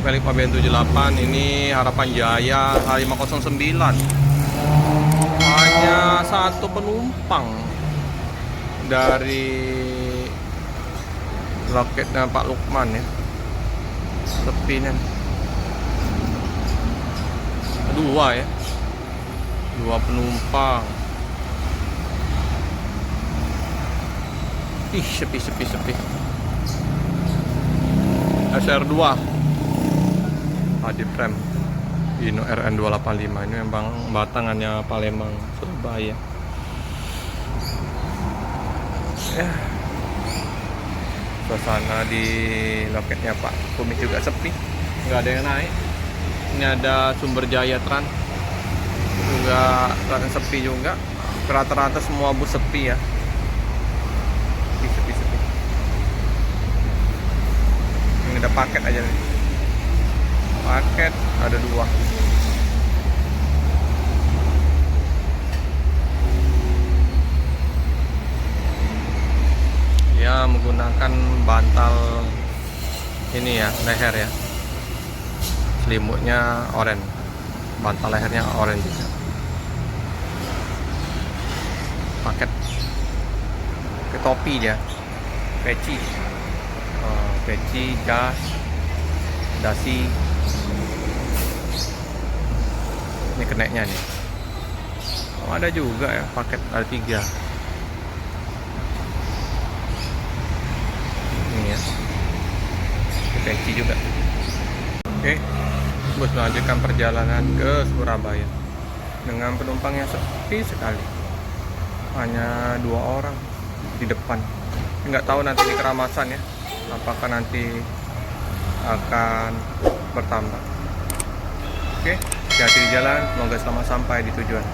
Balikpapan 78. Ini Harapan Jaya H509. Hanya satu penumpang dari loketnya Pak Lukman ya. Sepi nih. Dua ya. Dua penumpang. Ih, sepi. SR2 Adi Prem Ino RN 285. Ini memang batangannya Palembang Surabaya ya. Suasana di loketnya Pak Kumis juga sepi, nggak ada yang naik. Ini ada Sumber Jaya Trans juga rata sepi juga. Rata-rata semua bus sepi ya. Sepi. Ini ada paket aja nih. Paket ada dua. Ya, menggunakan bantal ini ya, leher ya. Selimutnya oranye. Bantal lehernya oranye juga. Paket ke topi dia. Peci. Peci, jas, dasi. Ini keneknya nih. Oh, ada juga ya paket ada 3. Ini ya. Peci juga. Oke. Bus melanjutkan perjalanan ke Surabaya dengan penumpang yang sepi sekali. Hanya 2 orang di depan. Nggak tahu nanti di Keramasan ya. Apakah nanti akan bertambah. Oke, hati-hati di jalan, semoga selamat sampai di tujuan.